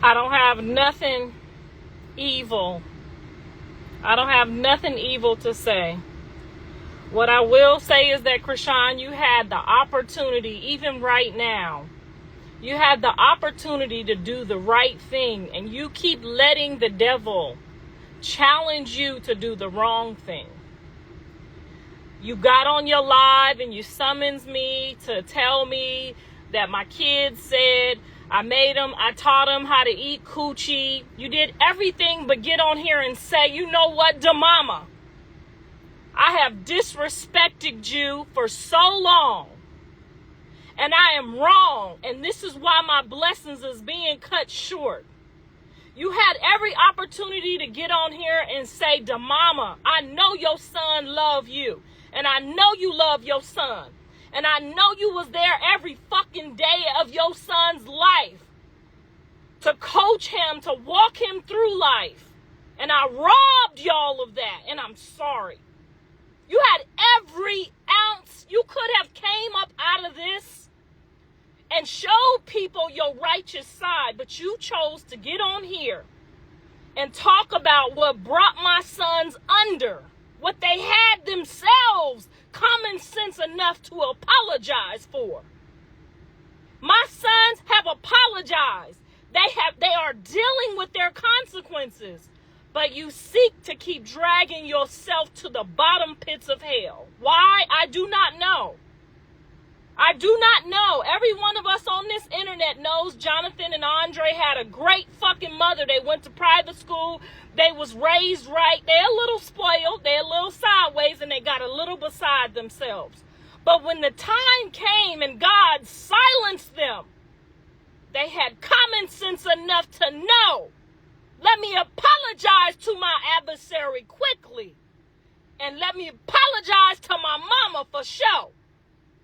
I don't have nothing evil. I don't have nothing evil to say. What I will say is that, Krishan, you had the opportunity, even right now, you had the opportunity to do the right thing, and you keep letting the devil challenge you to do the wrong thing. You got on your live and you summons me to tell me that my kids said I taught them how to eat coochie. You did everything but get on here and say, you know what, DeMama, I have disrespected you for so long, and I am wrong, and this is why my blessings is being cut short. You had every opportunity to get on here and say, DeMama, I know your son love you, and I know you love your son. And I know you was there every fucking day of your son's life to coach him, to walk him through life. And I robbed y'all of that, and I'm sorry. You had every ounce you could have came up out of this and showed people your righteous side, but you chose to get on here and talk about what brought my sons under, what they had themselves common sense enough to apologize for. My sons have apologized. They are dealing with their consequences, but you seek to keep dragging yourself to the bottom pits of hell. Why? I do not know. I do not know. Every one of us on this internet knows Jonathan and Andre had a great fucking mother. They went to private school. They was raised right. They're a little spoiled. They're a little sideways, and they got a little beside themselves. But when the time came and God silenced them, they had common sense enough to know, let me apologize to my adversary quickly. And let me apologize to my mama for sure.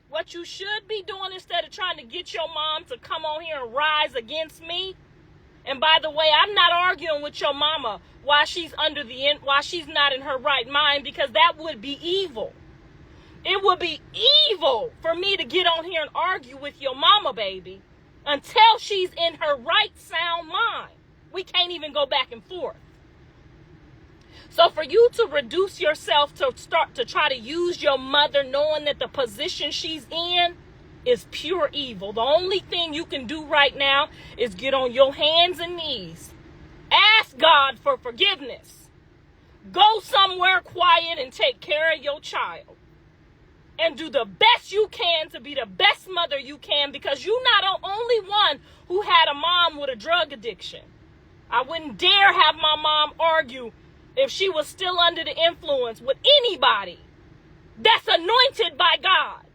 What you should be doing instead of trying to get your mom to come on here and rise against me. And by the way, I'm not arguing with your mama while she's while she's not in her right mind, because that would be evil. It would be evil for me to get on here and argue with your mama, baby, until she's in her right sound mind. We can't even go back and forth. So for you to reduce yourself to start to try to use your mother knowing that the position she's in is pure evil. The only thing you can do right now is get on your hands and knees. Ask God for forgiveness. Go somewhere quiet and take care of your child. And do the best you can to be the best mother you can, because you're not the only one who had a mom with a drug addiction. I wouldn't dare have my mom argue if she was still under the influence with anybody that's anointed by God.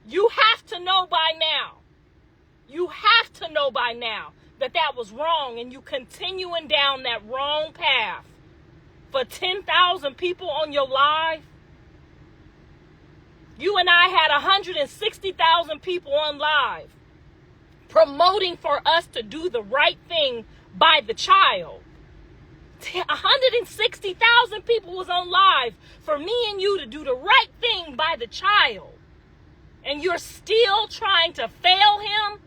You have to know by now. You have to know by now that that was wrong, and you continuing down that wrong path for 10,000 people on your live. You and I had 160,000 people on live promoting for us to do the right thing by the child. 160,000 people was on live for me and you to do the right thing by the child. And you're still trying to fail him.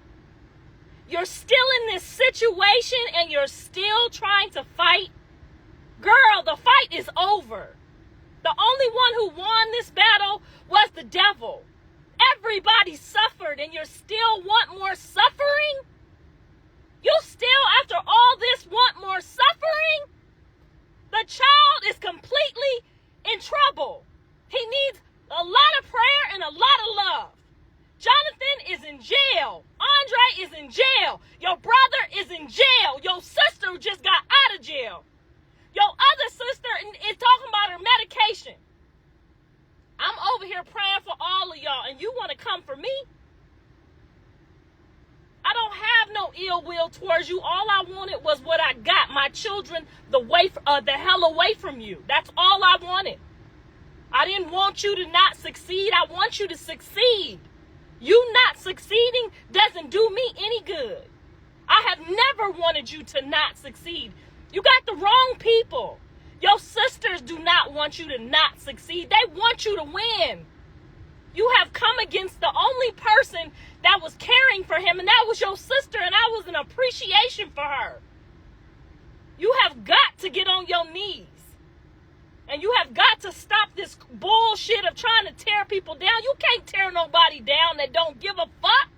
You're still in this situation and you're still trying to fight. Girl, the fight is over. The only one who won this battle was the devil. Everybody suffered, and you still want more suffering? You still, after all this, want more suffering? The child is completely in trouble. He needs a lot of prayer and a lot of love. Jonathan is in jail. Andre is in jail. Your brother is in jail. Your sister just got out of jail. Your other sister is talking about her medication. I'm over here praying for all of y'all, and you want to come for me? I don't have no ill will towards you. All I wanted was what I got. My children, the hell away from you. That's all I wanted. I didn't want you to not succeed. I want you to succeed. You not succeeding doesn't do me any good. I have never wanted you to not succeed. You got the wrong people. Your sisters do not want you to not succeed. They want you to win. You have come against the only person that was caring for him, and that was your sister, and I was was an appreciation for her. You have got to get on your knees. And you have got to stop this bullshit of trying to tear people down. You can't tear nobody down that don't give a fuck.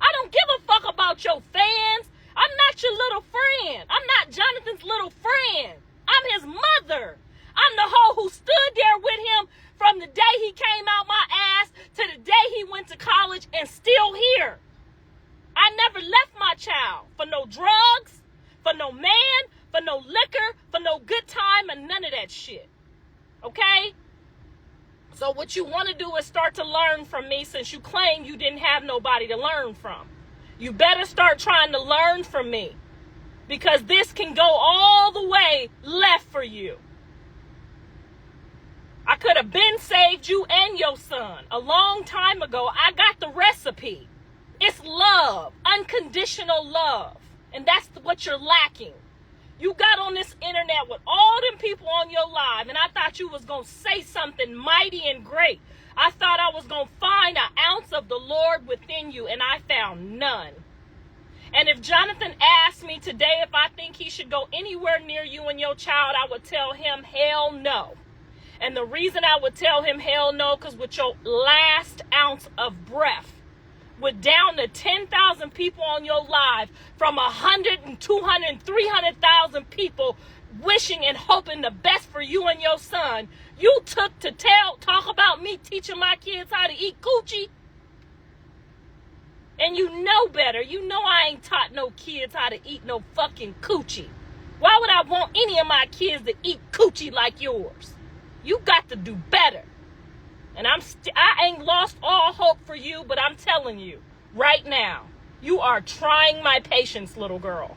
I don't give a fuck about your fans. I'm not your little friend. I'm not Jonathan's little friend. I'm his mother. I'm the hoe who stood there with him from the day he came out my ass to the day he went to college and still here. I never left my child for no drugs, for no man, for no liquor, for no good time, and none of that shit. Okay? So what you want to do is start to learn from me, since you claim you didn't have nobody to learn from. You better start trying to learn from me, because this can go all the way left for you. I could have been saved you and your son a long time ago. I got the recipe. It's love, unconditional love. And that's what you're lacking. You got on this internet with all them people on your live, and I thought you was going to say something mighty and great. I thought I was going to find an ounce of the Lord within you, and I found none. And if Jonathan asked me today if I think he should go anywhere near you and your child, I would tell him hell no. And the reason I would tell him hell no, because with your last ounce of breath, with down to 10,000 people on your live, from 100 and 200 and 300,000 people wishing and hoping the best for you and your son, you took to talk about me teaching my kids how to eat coochie. And you know better. You know I ain't taught no kids how to eat no fucking coochie. Why would I want any of my kids to eat coochie like yours? You got to do better. And I ain't lost all hope for you, but I'm telling you, right now, you are trying my patience, little girl.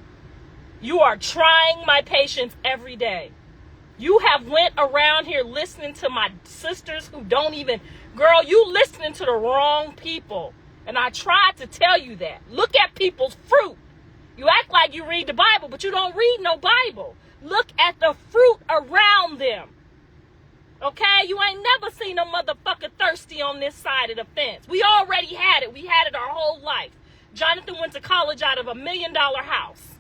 You are trying my patience every day. You have went around here listening to my sisters who don't even, girl, you listening to the wrong people. And I tried to tell you that. Look at people's fruit. You act like you read the Bible, but you don't read no Bible. Look at the fruit around them. Okay? You ain't never seen a motherfucker thirsty on this side of the fence. We already had it. We had it our whole life. Jonathan went to college out of $1 million house.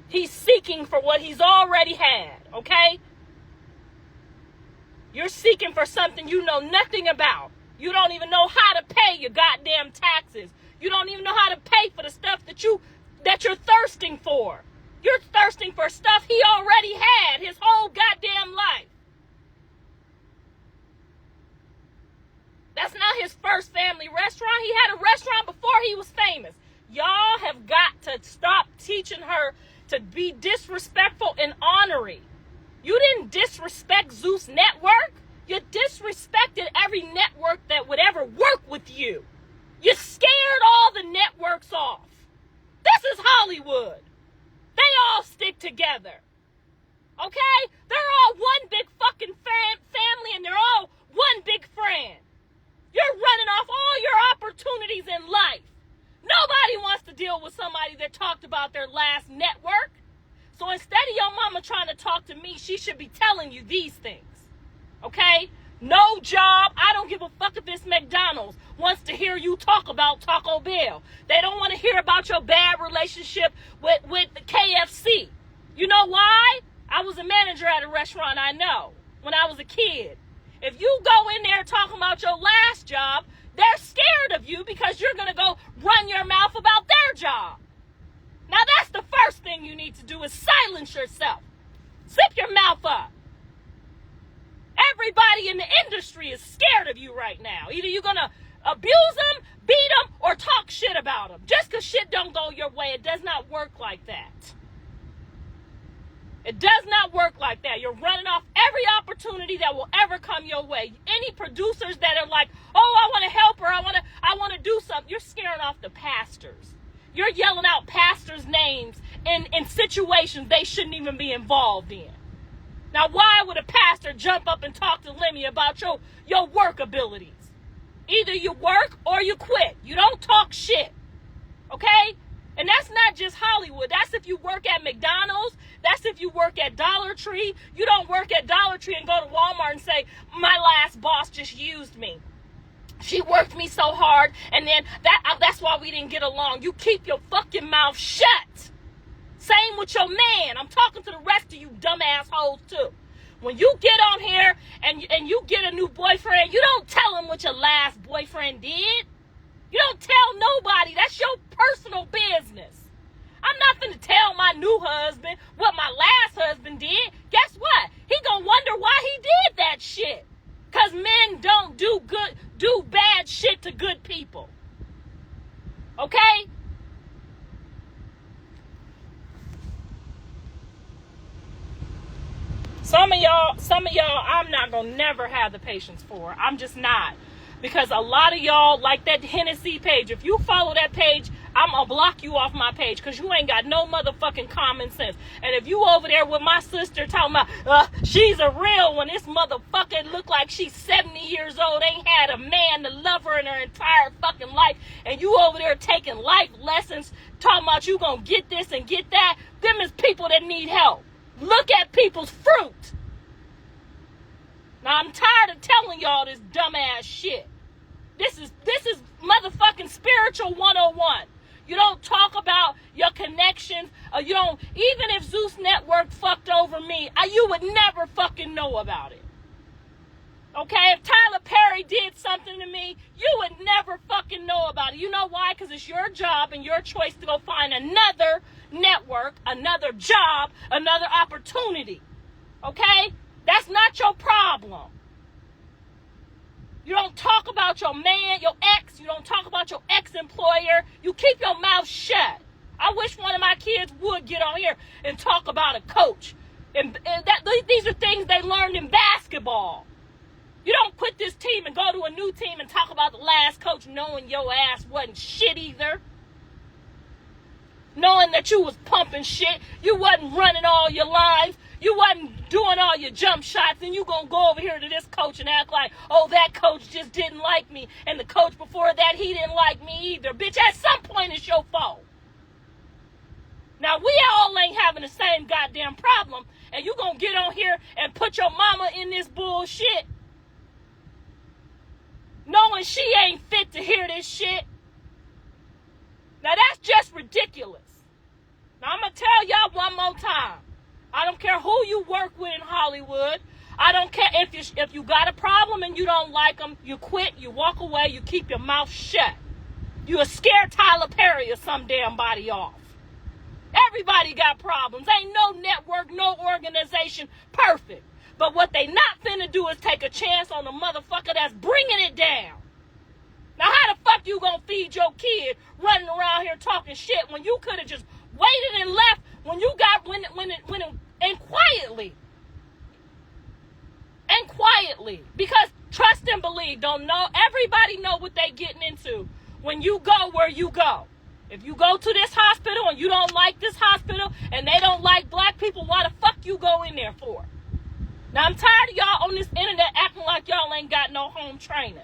He's seeking for what he's already had. Okay? You're seeking for something you know nothing about. You don't even know how to pay your goddamn taxes. You don't even know how to pay for the stuff that you're thirsting for. You're thirsting for stuff he already had his whole goddamn life. That's not his first family restaurant. He had a restaurant before he was famous. Y'all have got to stop teaching her to be disrespectful and honorary. You didn't disrespect Zeus Network. You disrespected every network that would ever work with you. You scared all the networks off. This is Hollywood. They all stick together. Okay? They're all one big fucking family, and they're all one big friend. You're running off all your opportunities in life. Nobody wants to deal with somebody that talked about their last network. So instead of your mama trying to talk to me, she should be telling you these things. Okay? No job. I don't give a fuck if it's McDonald's wants to hear you talk about Taco Bell. They don't want to hear about your bad relationship with the KFC. You know why? I was a manager at a restaurant, I know, when I was a kid. If you go in there talking about your last job, they're scared of you because you're going to go run your mouth about their job. Now that's the first thing you need to do, is silence yourself. Zip your mouth up. Everybody in the industry is scared of you right now. Either you're going to abuse them, beat them, or talk shit about them. Just because shit don't go your way, it does not work like that. It does not work like that. You're running off every opportunity that will ever come your way. Any producers that are like, oh, I want to help her, I want to do something, you're scaring off the pastors. You're yelling out pastors' names in situations they shouldn't even be involved in. Now, why would a pastor jump up and talk to Lemmy about your work abilities? Either you work or you quit. You don't talk shit. Okay? And that's not just Hollywood. That's if you work at McDonald's. That's if you work at Dollar Tree. You don't work at Dollar Tree and go to Walmart and say, my last boss just used me. She worked me so hard, and then that's why we didn't get along. You keep your fucking mouth shut. Same with your man. I'm talking to the rest of you dumb assholes too. When you get on here and you get a new boyfriend, you don't tell him what your last boyfriend did. You don't tell nobody. That's your personal business. I'm not going to tell my new husband what my last husband did. Guess what? He going to wonder why he did that shit. Because men don't do bad shit to good people. Okay? Some of y'all, I'm not going to never have the patience for. I'm just not. Because a lot of y'all, like that Hennessy page, if you follow that page, I'm going to block you off my page because you ain't got no motherfucking common sense. And if you over there with my sister talking about, she's a real one, this motherfucker look like she's 70 years old, ain't had a man to love her in her entire fucking life, and you over there taking life lessons, talking about you going to get this and get that, them is people that need help. Look at people's fruit. Now, I'm tired of telling y'all this dumbass shit. This is motherfucking spiritual 101. You don't talk about your connections. You don't, even if Zeus Network fucked over me, you would never fucking know about it. Okay? If Tyler Perry did something to me, you would never fucking know about it. You know why? Because it's your job and your choice to go find another network, another job, another opportunity. Okay? That's not your problem. You don't talk about your man, your ex. You don't talk about your ex-employer. You keep your mouth shut. I wish one of my kids would get on here and talk about a coach. And these are things they learned in basketball. You don't quit this team and go to a new team and talk about the last coach knowing your ass wasn't shit either. Knowing that you was pumping shit. You wasn't running all your lines. You wasn't doing all your jump shots, and you gonna go over here to this coach and act like, oh, that coach just didn't like me, and the coach before that, he didn't like me either. Bitch, at some point, it's your fault. Now, we all ain't having the same goddamn problem, and you gonna get on here and put your mama in this bullshit, knowing she ain't fit to hear this shit. Now, that's just ridiculous. Now, I'm gonna tell y'all one more time. I don't care who you work with in Hollywood. I don't care if you got a problem and you don't like them, you quit, you walk away, you keep your mouth shut. You'll scare Tyler Perry or some damn body off. Everybody got problems. Ain't no network, no organization perfect. But what they not finna do is take a chance on the motherfucker that's bringing it down. Now, how the fuck you gonna feed your kid running around here talking shit when you could have just waited and left when you got and quietly, because trust and believe, don't know, everybody know what they getting into when you go where you go. If you go to this hospital and you don't like this hospital and they don't like black people, why the fuck you go in there for? Now, I'm tired of y'all on this internet acting like y'all ain't got no home training.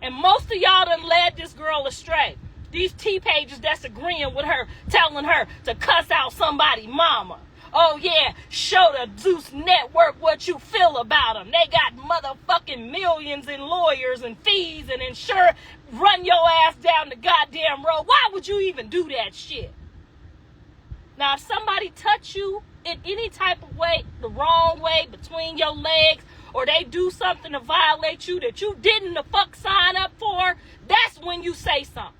And most of y'all done led this girl astray. These T-pages that's agreeing with her, telling her to cuss out somebody mama. Oh, yeah, show the Zeus Network what you feel about them. They got motherfucking millions in lawyers and fees and insurance. Run your ass down the goddamn road. Why would you even do that shit? Now, if somebody touch you in any type of way, the wrong way, between your legs, or they do something to violate you that you didn't the fuck sign up for, that's when you say something.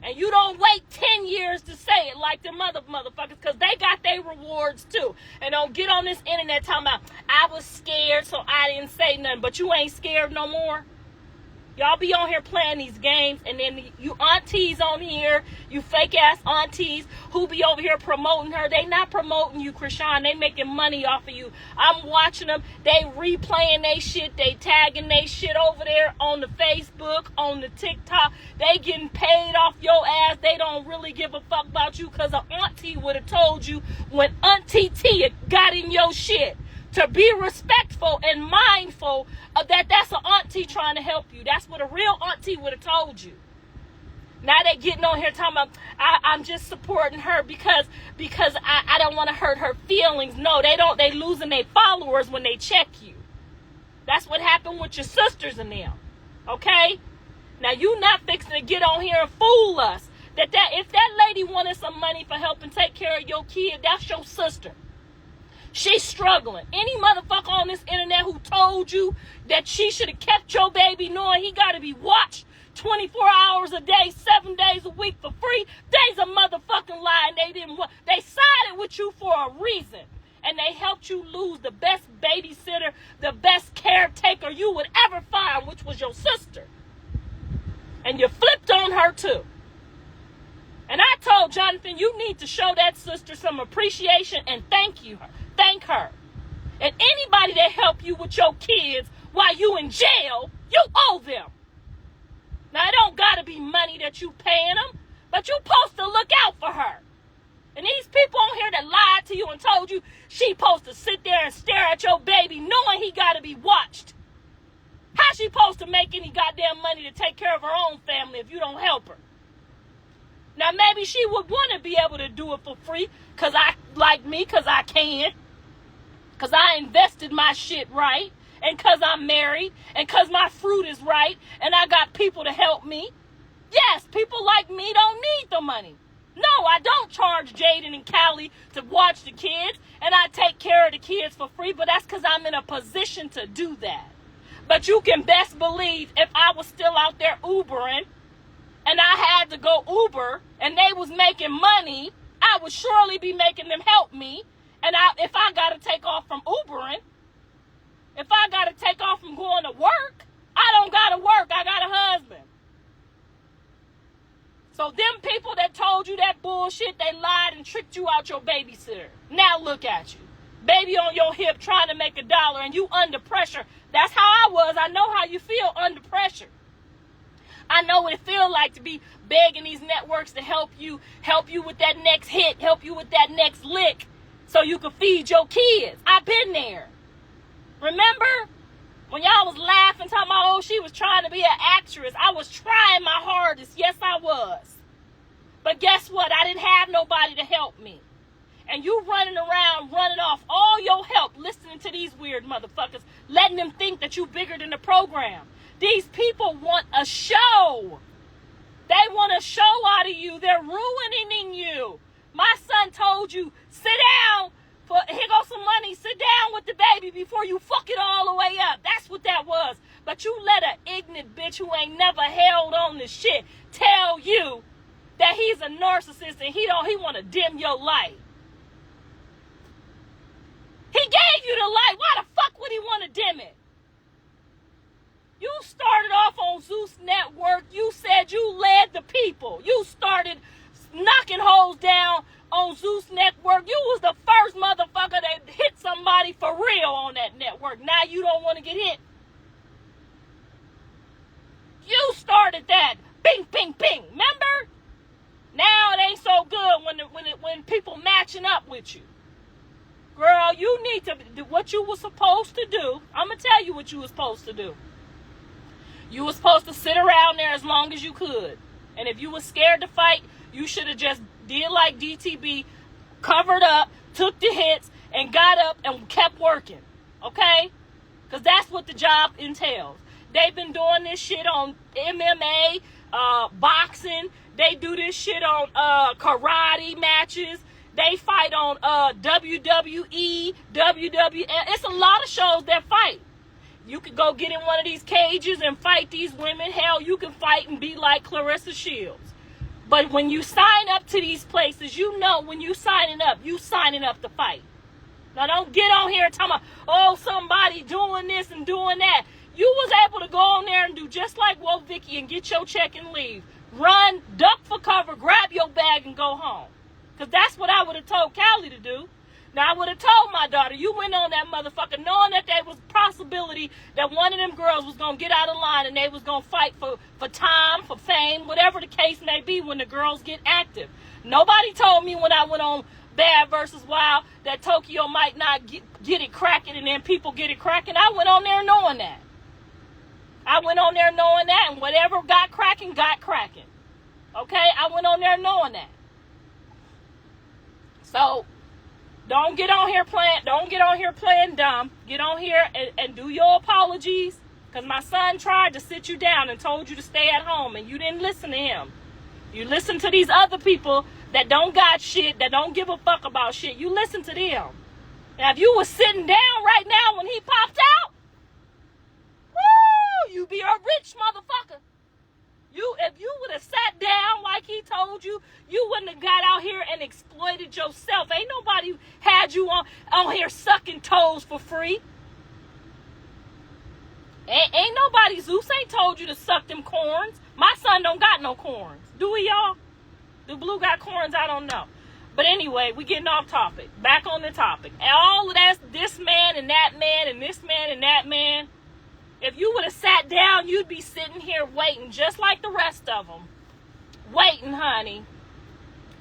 And you don't wait 10 years to say it like the motherfuckers, because they got their rewards too. And don't get on this internet talking about, I was scared, so I didn't say nothing. But you ain't scared no more. Y'all be on here playing these games, and then you aunties on here, you fake-ass aunties who be over here promoting her. They not promoting you, Krishan. They making money off of you. I'm watching them. They replaying they shit. They tagging they shit over there on the Facebook, on the TikTok. They getting paid off your ass. They don't really give a fuck about you, because an auntie would have told you when Auntie Tia got in your shit to be respectful and mindful of that's an auntie trying to help you. That's what a real auntie would have told you. Now they getting on here talking about, I'm just supporting her because I don't want to hurt her feelings. No, they don't. They losing their followers when they check you. That's what happened with your sisters and them. Okay? Now, you not fixing to get on here and fool us. That if that lady wanted some money for helping take care of your kid, that's your sister. She's struggling. Any motherfucker on this internet who told you that she should have kept your baby knowing he got to be watched 24 hours a day, 7 days a week for free, they's a motherfucking lie. And they sided with you for a reason. And they helped you lose the best babysitter, the best caretaker you would ever find, which was your sister. And you flipped on her too. And I told Jonathan, you need to show that sister some appreciation and thank her. And anybody that helped you with your kids while you in jail, you owe them. Now, it don't got to be money that you paying them, but you supposed to look out for her. And these people on here that lied to you and told you she supposed to sit there and stare at your baby knowing he got to be watched. How she supposed to make any goddamn money to take care of her own family if you don't help her? Now, maybe she would want to be able to do it for free because I can. Because I invested my shit right. And because I'm married. And because my fruit is right. And I got people to help me. Yes, people like me don't need the money. No, I don't charge Jaden and Callie to watch the kids. And I take care of the kids for free. But that's because I'm in a position to do that. But you can best believe if I was still out there Ubering and I had to go Uber and they was making money, I would surely be making them help me. And if I got to take off from Ubering, if I got to take off from going to work, I don't got to work. I got a husband. So them people that told you that bullshit, they lied and tricked you out your babysitter. Now look at you. Baby on your hip trying to make $1 and you under pressure. That's how I was. I know how you feel under pressure. I know what it feels like to be begging these networks to help you with that next hit, help you with that next lick so you can feed your kids. I've been there. Remember when y'all was laughing, talking about, oh, she was trying to be an actress. I was trying my hardest. Yes, I was. But guess what? I didn't have nobody to help me. And you running around, running off all your help, listening to these weird motherfuckers, letting them think that you bigger than the program. These people want a show. They want a show out of you. They're ruining you. My son told you, sit down. Here goes some money. Sit down with the baby before you fuck it all the way up. That's what that was. But you let an ignorant bitch who ain't never held on to shit tell you that he's a narcissist and he want to dim your light. He gave you the light. Why the fuck would he want to dim it? You started off on Zeus Network. You said you led the people. You started knocking hoes down on Zeus Network. You was the first motherfucker that hit somebody for real on that network. Now you don't want to get hit. You started that. Bing, bing, bing. Remember? Now it ain't so good when people matching up with you. Girl, you need to do what you were supposed to do. I'm going to tell you what you were supposed to do. You were supposed to sit around there as long as you could. And if you were scared to fight, you should have just did like DTB, covered up, took the hits, and got up and kept working. Okay? Because that's what the job entails. They've been doing this shit on MMA, boxing. They do this shit on karate matches. They fight on WWE, WWF. It's a lot of shows that fight. You could go get in one of these cages and fight these women. Hell, you can fight and be like Clarissa Shields. But when you sign up to these places, you know when you signing up to fight. Now don't get on here and talk about, oh, somebody doing this and doing that. You was able to go on there and do just like Woe Vicky and get your check and leave. Run, duck for cover, grab your bag and go home. Because that's what I would have told Callie to do. Now, I would have told my daughter, you went on that motherfucker knowing that there was a possibility that one of them girls was going to get out of line and they was going to fight for time, for fame, whatever the case may be when the girls get active. Nobody told me when I went on Bad versus Wild that Tokyo might not get it cracking and then people get it cracking. I went on there knowing that. And whatever got cracking, got cracking. Okay? I went on there knowing that. So, don't get on here playing dumb. Get on here and do your apologies Because my son tried to sit you down and told you to stay at home, and you didn't listen to him. You listen to these other people that don't got shit, that don't give a fuck about shit. You listen to them. Now, if you was sitting down right now when he popped out, woo, you be a rich motherfucker. If you would have sat down like he told you, you wouldn't have got out here and exploited yourself. Ain't nobody had you on here sucking toes for free. Ain't nobody, Zeus ain't told you to suck them corns. My son don't got no corns. Do we, y'all? Do Blue got corns? I don't know. But anyway, we getting off topic. Back on the topic. All of that, this man and that man and this man and that man. If you would have sat down, you'd be sitting here waiting just like the rest of them. Waiting, honey.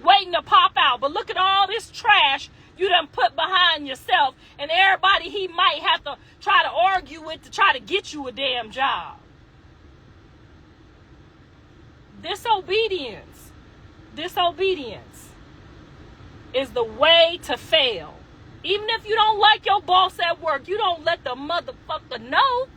Waiting to pop out. But look at all this trash you done put behind yourself and everybody he might have to try to argue with to try to get you a damn job. Disobedience is the way to fail. Even if you don't like your boss at work, you don't let the motherfucker know.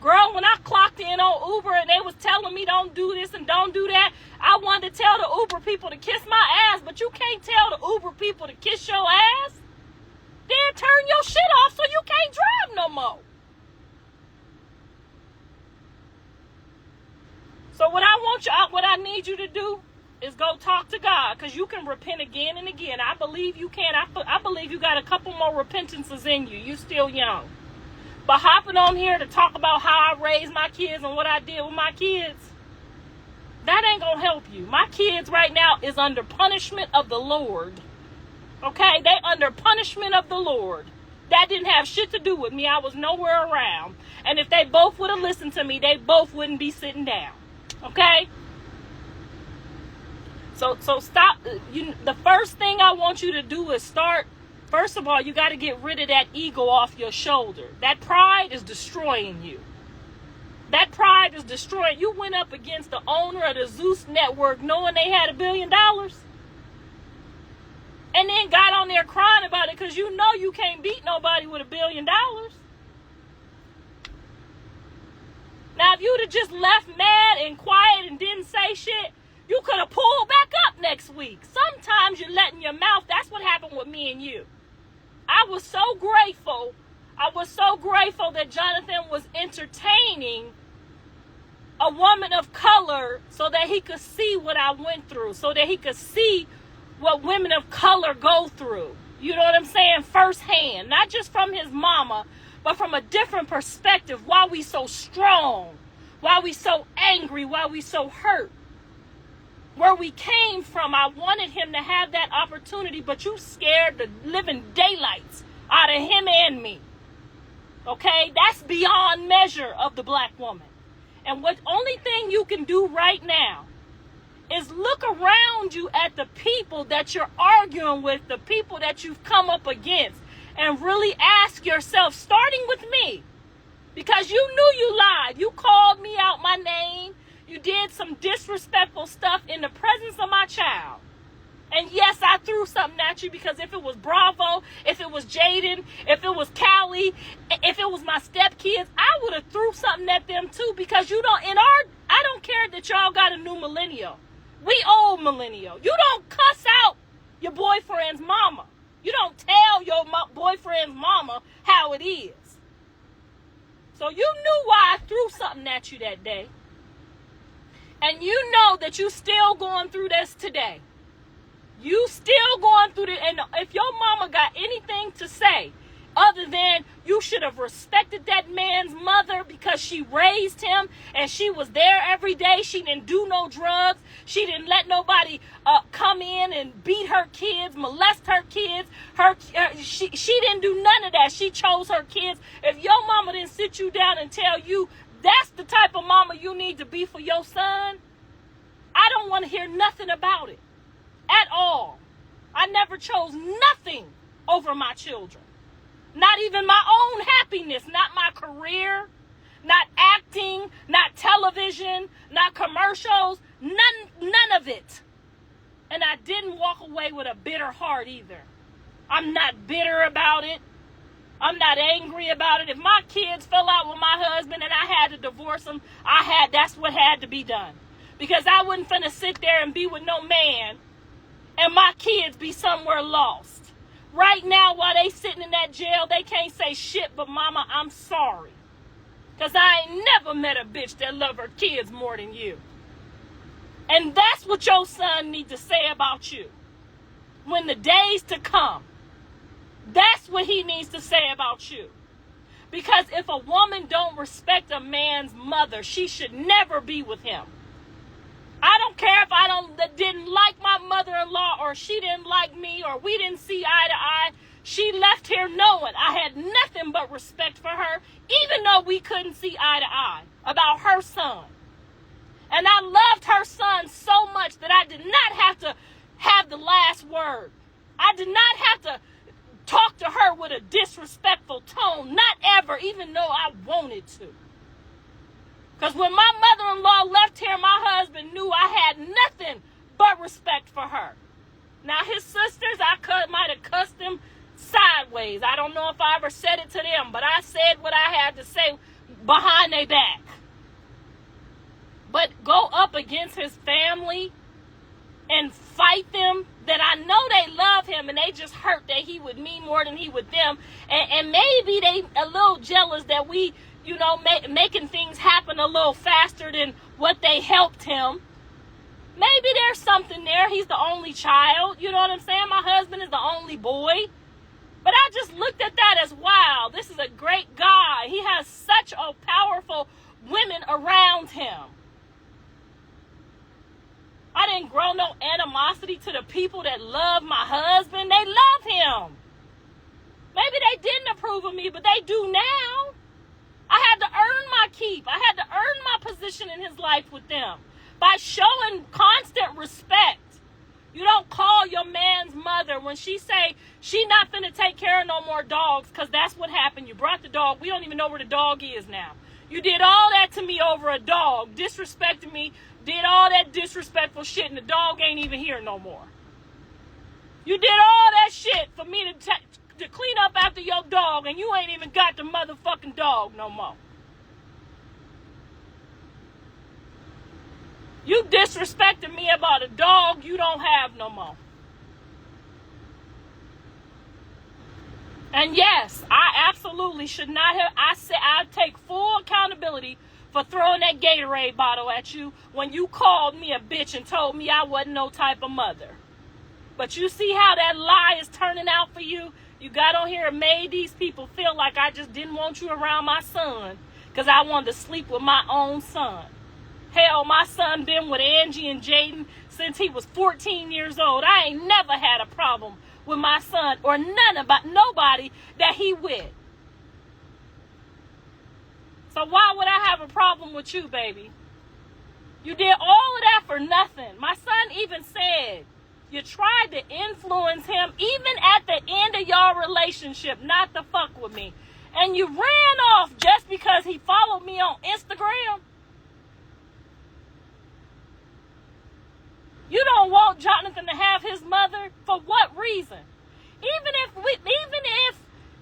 Girl, when I clocked in on Uber and they was telling me don't do this and don't do that, I wanted to tell the Uber people to kiss my ass, but you can't tell the Uber people to kiss your ass. Then turn your shit off so you can't drive no more. So what I need you to do is go talk to God, because you can repent again and again. I believe you can. I believe you got a couple more repentances in you. You still young. But hopping on here to talk about how I raised my kids and what I did with my kids, that ain't gonna help you. My kids right now is under punishment of the Lord. Okay? They under punishment of the Lord. That didn't have shit to do with me. I was nowhere around. And if they both would have listened to me, they both wouldn't be sitting down. Okay? So stop. The first thing I want you to do is start. First of all, you got to get rid of that ego off your shoulder. That pride is destroying you. That pride is destroying. You went up against the owner of the Zeus Network knowing they had $1 billion. And then got on there crying about it because you know you can't beat nobody with $1 billion. Now, if you'd have just left mad and quiet and didn't say shit, you could have pulled back up next week. Sometimes you're letting your mouth. That's what happened with me and you. I was so grateful that Jonathan was entertaining a woman of color so that he could see what I went through, so that he could see what women of color go through. You know what I'm saying? Firsthand, not just from his mama, but from a different perspective. Why we so strong, why we so angry, why we so hurt. Where we came from, I wanted him to have that opportunity, but you scared the living daylights out of him and me. Okay? That's beyond measure of the black woman. And what only thing you can do right now is look around you at the people that you're arguing with, the people that you've come up against, and really ask yourself, starting with me, because you knew you lied. You called me out my name. You did some disrespectful stuff in the presence of my child. And yes, I threw something at you, because if it was Bravo, if it was Jaden, if it was Callie, if it was my stepkids, I would have threw something at them too, because I don't care that y'all got a new millennial. We old millennial. You don't cuss out your boyfriend's mama. You don't tell your boyfriend's mama how it is. So you knew why I threw something at you that day. And you know that you still going through this today. You still going through it. And if your mama got anything to say other than you should have respected that man's mother because she raised him and she was there every day. She didn't do no drugs. She didn't let nobody come in and beat her kids, molest her kids. She didn't do none of that. She chose her kids. If your mama didn't sit you down and tell you that's the type of mama you need to be for your son, I don't want to hear nothing about it at all. I never chose nothing over my children. Not even my own happiness, not my career, not acting, not television, not commercials, none of it. And I didn't walk away with a bitter heart either. I'm not bitter about it. I'm not angry about it. If my kids fell out with my husband and I had to divorce them, that's what had to be done. Because I wasn't finna sit there and be with no man and my kids be somewhere lost. Right now, while they sitting in that jail, they can't say shit but, Mama, I'm sorry. Because I ain't never met a bitch that love her kids more than you. And that's what your son needs to say about you. When the days to come, that's what he needs to say about you. Because if a woman don't respect a man's mother, she should never be with him. I don't care if I didn't like my mother-in-law, or she didn't like me, or we didn't see eye to eye. She left here knowing I had nothing but respect for her, even though we couldn't see eye to eye about her son. And I loved her son so much that I did not have to have the last word. I did not have to talk to her with a disrespectful tone, not ever, even though I wanted to. Because when my mother-in-law left here, my husband knew I had nothing but respect for her. Now, his sisters, might have cussed them sideways. I don't know if I ever said it to them, but I said what I had to say behind their back. But go up against his family and fight them, that I know they love him and they just hurt that he with me more than he with them. And maybe they a little jealous that we, making things happen a little faster than what they helped him. Maybe there's something there. He's the only child. You know what I'm saying? My husband is the only boy. But I just looked at that as, wow, this is a great guy. He has such a powerful women around him. I didn't grow no animosity to the people that love my husband. They love him. Maybe they didn't approve of me, but they do now. I had to earn my keep. I had to earn my position in his life with them by showing constant respect. You don't call your man's mother when she say she not finna take care of no more dogs, because that's what happened. You brought the dog. We don't even know where the dog is now. You did all that to me over a dog, disrespected me, did all that disrespectful shit, and the dog ain't even here no more. You did all that shit for me to clean up after your dog, and you ain't even got the motherfucking dog no more. You disrespected me about a dog you don't have no more. And yes, I absolutely should not have. I take full accountability for throwing that Gatorade bottle at you when you called me a bitch and told me I wasn't no type of mother. But you see how that lie is turning out for you? You got on here and made these people feel like I just didn't want you around my son because I wanted to sleep with my own son. Hell, my son been with Angie and Jaden since he was 14 years old. I ain't never had a problem with my son or nobody that he with. So why would I have a problem with you, baby? You did all of that for nothing. My son even said you tried to influence him even at the end of your relationship not to fuck with me. And you ran off just because he followed me on Instagram. You don't want Jonathan to have his mother for what reason? Even if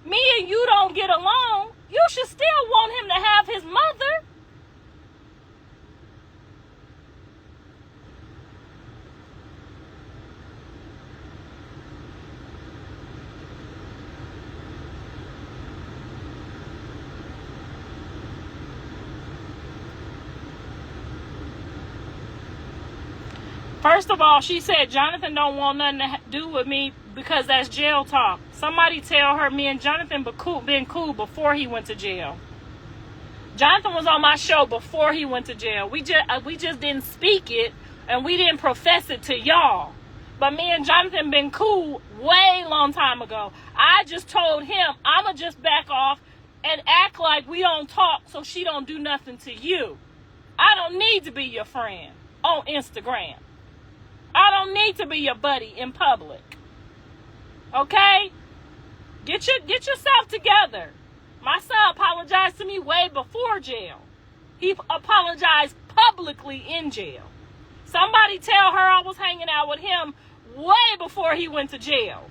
me and you don't get along, you should still want him to have his mother. First of all, she said Jonathan don't want nothing to do with me because that's jail talk. Somebody tell her me and Jonathan been cool before he went to jail. Jonathan was on my show before he went to jail. We just didn't speak it and we didn't profess it to y'all. But me and Jonathan been cool way long time ago. I just told him I'ma just back off and act like we don't talk so she don't do nothing to you. I don't need to be your friend on Instagram. I don't need to be your buddy in public. Okay? Get yourself together. My son apologized to me way before jail. He apologized publicly in jail. Somebody tell her I was hanging out with him way before he went to jail.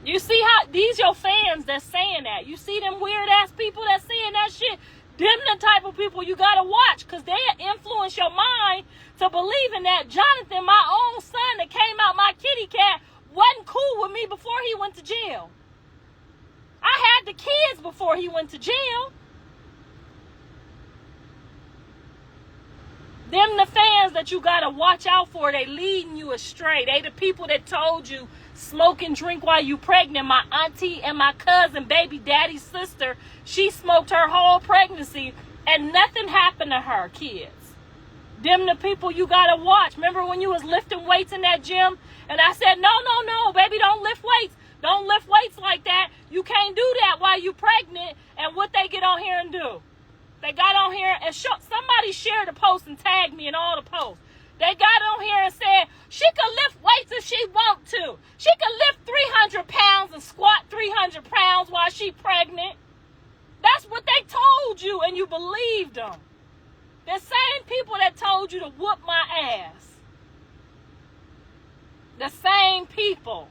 You see how these your fans that's saying that. You see them weird ass people that's saying that shit. Them the type of people you gotta watch, because they influence your mind to believing that Jonathan, my own son that came out my kitty cat, wasn't cool with me before he went to jail. I had the kids before he went to jail. Them the fans that you gotta watch out for. They leading you astray. They the people that told you smoke and drink while you pregnant. My auntie and my cousin, baby daddy's sister, she smoked her whole pregnancy and nothing happened to her kids. Them the people you gotta watch. Remember when you was lifting weights in that gym and I said, no, baby, don't lift weights. Don't lift weights like that. You can't do that while you pregnant. And what they get on here and do? They got on here and somebody shared a post and tagged me in all the posts. They got on here and said, she could lift weights if she want to. She could lift 300 pounds and squat 300 pounds while she pregnant. That's what they told you and you believed them. The same people that told you to whoop my ass. The same people.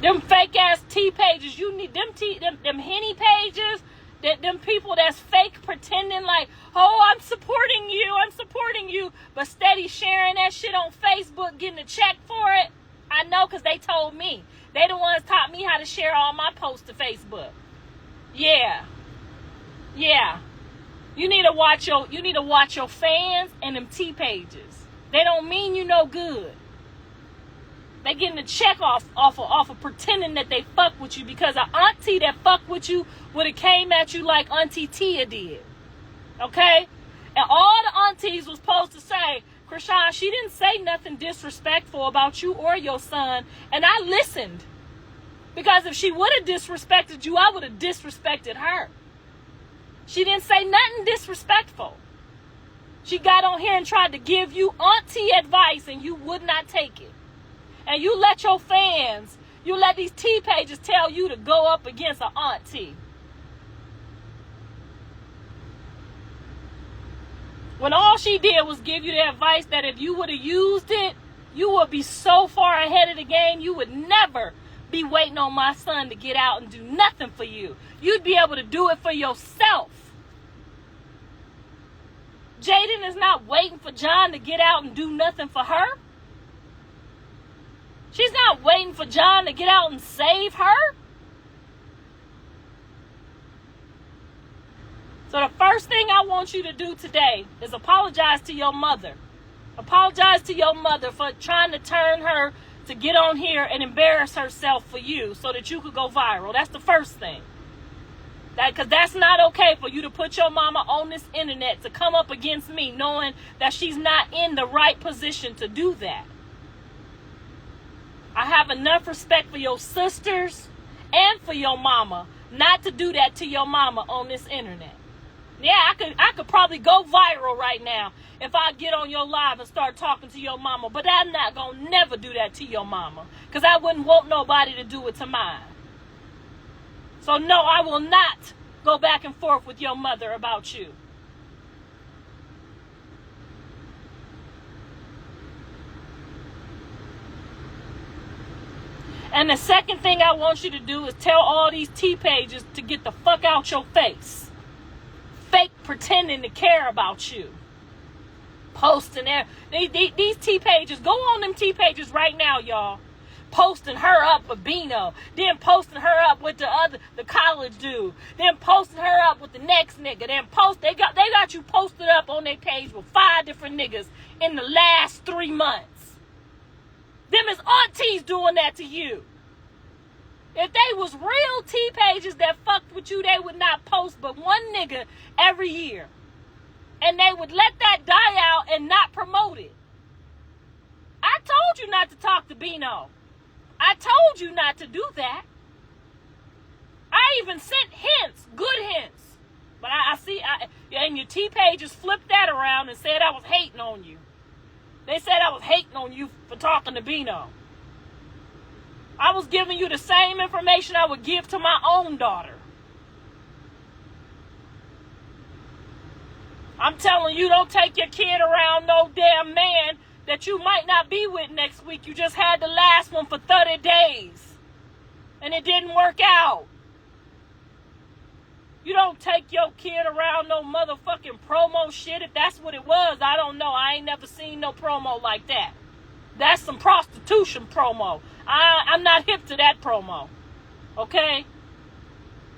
Them fake ass T pages, you need them Henny pages, them people that's fake pretending like, oh, I'm supporting you, but steady sharing that shit on Facebook, getting a check for it. I know, because they told me. They the ones taught me how to share all my posts to Facebook. Yeah. You need to watch your fans and them T pages. They don't mean you no good. They getting a check off of pretending that they fuck with you, because an auntie that fuck with you would have came at you like Auntie Tia did. Okay? And all the aunties was supposed to say, Krishan, she didn't say nothing disrespectful about you or your son. And I listened. Because if she would have disrespected you, I would have disrespected her. She didn't say nothing disrespectful. She got on here and tried to give you auntie advice and you would not take it. And you let your fans, you let these T pages tell you to go up against an auntie. When all she did was give you the advice that if you would have used it, you would be so far ahead of the game, you would never be waiting on my son to get out and do nothing for you. You'd be able to do it for yourself. Jaden is not waiting for John to get out and do nothing for her. She's not waiting for John to get out and save her. So the first thing I want you to do today is apologize to your mother. Apologize to your mother for trying to turn her to get on here and embarrass herself for you so that you could go viral. That's the first thing. Because that's not okay for you to put your mama on this internet to come up against me knowing that she's not in the right position to do that. I have enough respect for your sisters and for your mama not to do that to your mama on this internet. Yeah, I could probably go viral right now if I get on your live and start talking to your mama, but I'm not going to never do that to your mama because I wouldn't want nobody to do it to mine. So no, I will not go back and forth with your mother about you. And the second thing I want you to do is tell all these T pages to get the fuck out your face. Fake pretending to care about you. Posting there. These T pages, go on them T pages right now, y'all. Posting her up with Bino. Then posting her up with the college dude. Then posting her up with the next nigga. Then they got you posted up on their page with 5 different niggas in the last 3 months. Them is aunties doing that to you. If they was real T pages that fucked with you, they would not post but one nigga every year. And they would let that die out and not promote it. I told you not to talk to Bino. I told you not to do that. I even sent hints, good hints. But I see, and your T pages flipped that around and said I was hating on you. They said I was hating on you for talking to Bino. I was giving you the same information I would give to my own daughter. I'm telling you, don't take your kid around no damn man that you might not be with next week. You just had the last one for 30 days. And it didn't work out. You don't take your kid around no motherfucking promo shit. If that's what it was, I don't know. I ain't never seen no promo like that. That's some prostitution promo. I'm not hip to that promo. Okay?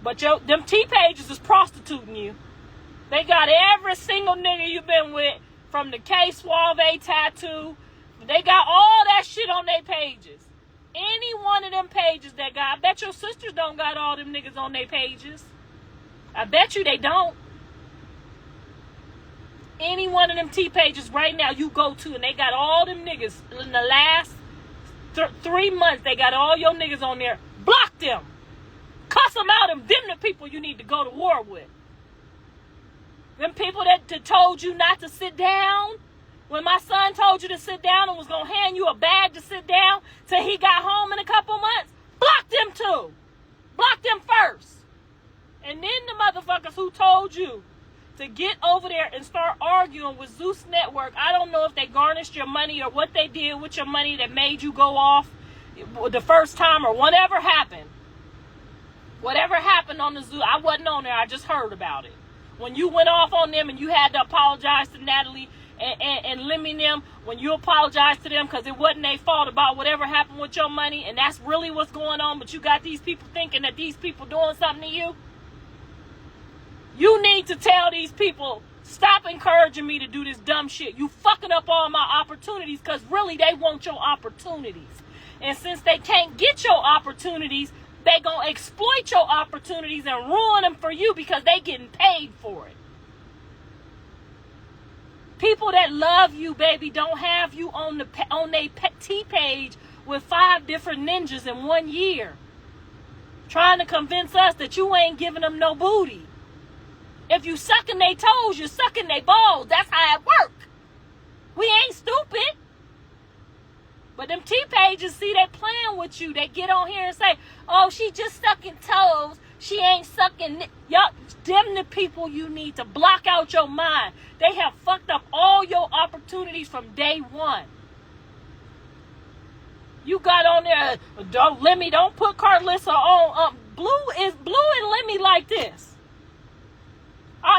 But them T-pages is prostituting you. They got every single nigga you been with, from the K Suave tattoo. They got all that shit on their pages. Any one of them pages that got, I bet your sisters don't got all them niggas on their pages. I bet you they don't. Any one of them T-pages right now you go to, and they got all them niggas in the last 3 months. They got all your niggas on there. Block them. Cuss them out, and them the people you need to go to war with. Them people that told you not to sit down. When my son told you to sit down and was going to hand you a bag to sit down till he got home in a couple months, block them too. Block them first. And then the motherfuckers who told you to get over there and start arguing with Zeus Network. I don't know if they garnished your money or what they did with your money that made you go off the first time or whatever happened. Whatever happened on the Zeus, I wasn't on there. I just heard about it. When you went off on them and you had to apologize to Natalie and Lemmy them, when you apologized to them because it wasn't their fault about whatever happened with your money, and that's really what's going on, but you got these people thinking that these people doing something to you. You need to tell these people, stop encouraging me to do this dumb shit. You fucking up all my opportunities, because really they want your opportunities. And since they can't get your opportunities, they gonna exploit your opportunities and ruin them for you because they getting paid for it. People that love you, baby, don't have you on their T page with 5 different ninjas in 1 year, trying to convince us that you ain't giving them no booty. If you sucking their toes, you're sucking their balls. That's how it work. We ain't stupid. But them T-pages, see, they playing with you. They get on here and say, oh, she just sucking toes. She ain't sucking. Y'all, them the people you need to block out your mind. They have fucked up all your opportunities from day one. You got on there, don't put Karlissa on. Blue and Lemmy like this.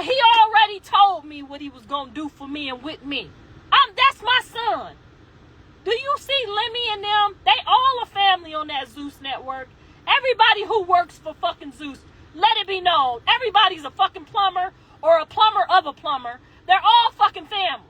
He already told me what he was going to do for me and with me. That's my son. Do you see Lemmy and them? They all a family on that Zeus Network. Everybody who works for fucking Zeus, let it be known. Everybody's a fucking plumber or a plumber of a plumber. They're all fucking family.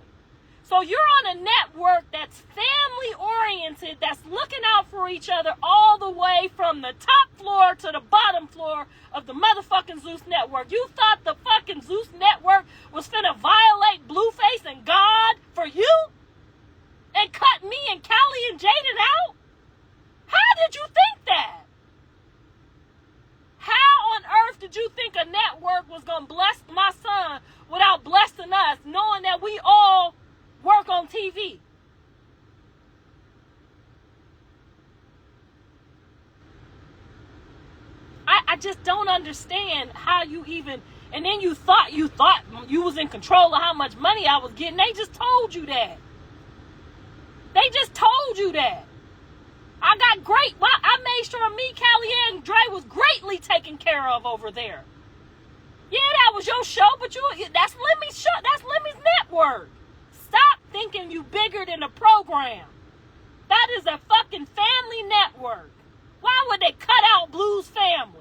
So you're on a network that's family oriented, that's looking out for each other all the way from the top floor to the bottom floor of the motherfucking Zeus Network. You thought the fucking Zeus Network was finna violate Blueface and God for you? And cut me and Callie and Jaden out? How did you think that? How on earth did you think a network was going to bless my son without blessing us, knowing that we all work on TV? I just don't understand how you even, and then you thought you was in control of how much money I was getting. They just told you that. They just told you that. I got great. Well, I made sure me, Callie, and Dre was greatly taken care of over there. Yeah, that was your show, but that's Lemmy's show. That's Lemmy's network. Stop thinking you bigger than the program. That is a fucking family network. Why would they cut out Blue's family?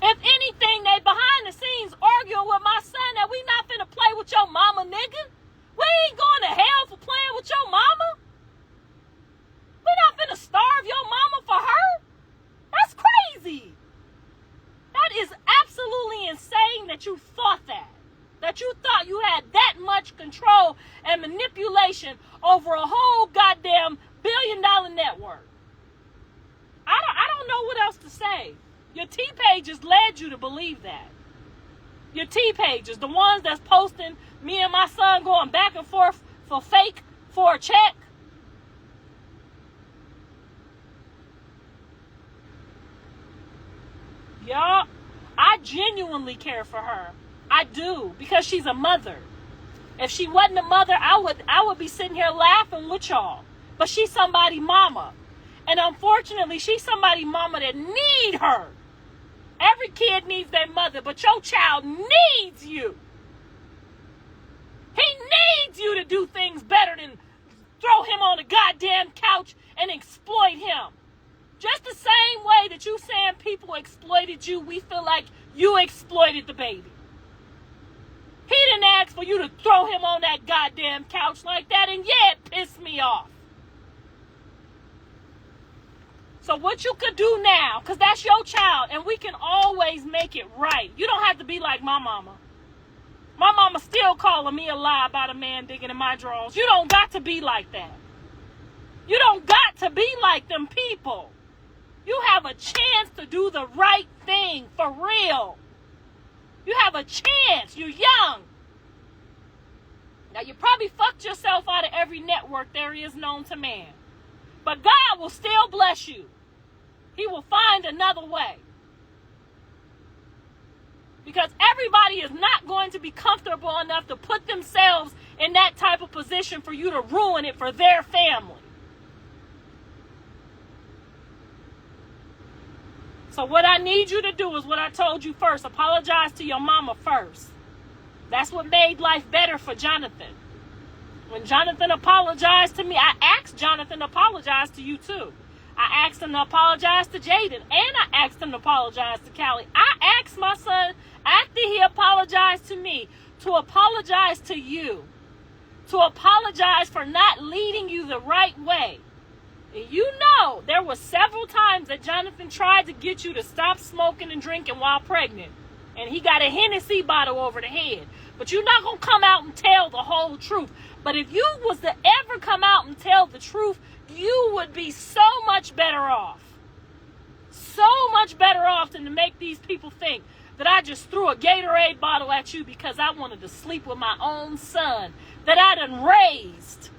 If anything, they behind the scenes arguing with my son that we not finna play with your mama, nigga. We ain't going to hell for playing with your mama. We not finna starve your mama for her. That's crazy. That is absolutely insane that you thought that. That you thought you had that much control and manipulation over a whole goddamn billion-dollar network. I don't know what else to say. Your T-pages led you to believe that. Your T-pages, the ones that's posting me and my son going back and forth for a check. Y'all, genuinely care for her. I do, because she's a mother. If she wasn't a mother, I would be sitting here laughing with y'all. But she's somebody's mama. And unfortunately, she's somebody's mama that need her. Every kid needs their mother, but your child needs you. He needs you to do things better than throw him on a goddamn couch and exploit him. Just the same way that you saying people exploited you, we feel like you exploited the baby. He didn't ask for you to throw him on that goddamn couch like that, and yeah, it pissed me off. So what you could do now, because that's your child, and we can always make it right. You don't have to be like my mama. My mama still calling me a lie about a man digging in my drawers. You don't got to be like that. You don't got to be like them people. You have a chance to do the right thing for real. You have a chance. You're young. Now, you probably fucked yourself out of every network there is known to man. But God will still bless you. He will find another way. Because everybody is not going to be comfortable enough to put themselves in that type of position for you to ruin it for their family. So what I need you to do is what I told you first. Apologize to your mama first. That's what made life better for Jonathan. When Jonathan apologized to me, I asked Jonathan to apologize to you too. I asked him to apologize to Jaden, and I asked him to apologize to Callie. I asked my son, after he apologized to me, to apologize to you. To apologize for not leading you the right way. And you know, there were several times that Jonathan tried to get you to stop smoking and drinking while pregnant. And he got a Hennessy bottle over the head. But you're not going to come out and tell the whole truth. But if you was to ever come out and tell the truth, you would be so much better off. So much better off than to make these people think that I just threw a Gatorade bottle at you because I wanted to sleep with my own son that I done raised.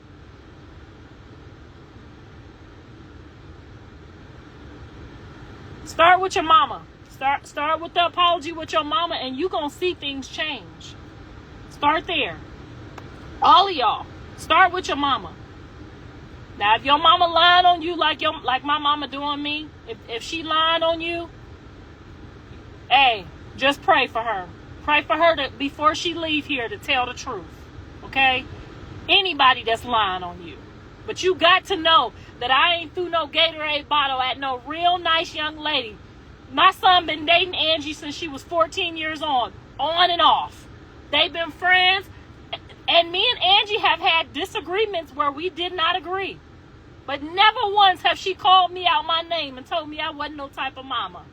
Start with your mama. Start with the apology with your mama, and you gonna see things change. Start there. All of y'all. Start with your mama. Now, if your mama lying on you like my mama doing me, if she lying on you, hey, just pray for her. Pray for her to, before she leave here, to tell the truth. Okay? Anybody that's lying on you. But you got to know that I ain't threw no Gatorade bottle at no real nice young lady. My son been dating Angie since she was 14 years old, on and off. They've been friends, and me and Angie have had disagreements where we did not agree. But never once have she called me out my name and told me I wasn't no type of mama.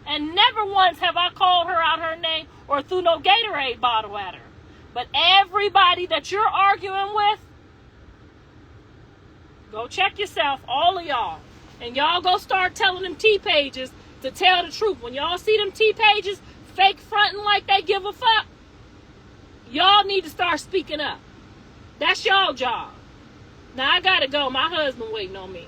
And never once have I called her out her name or threw no Gatorade bottle at her. But everybody that you're arguing with, go check yourself, all of y'all. And y'all go start telling them T-pages to tell the truth. When y'all see them T-pages fake fronting like they give a fuck, y'all need to start speaking up. That's y'all job. Now I gotta go. My husband waiting on me.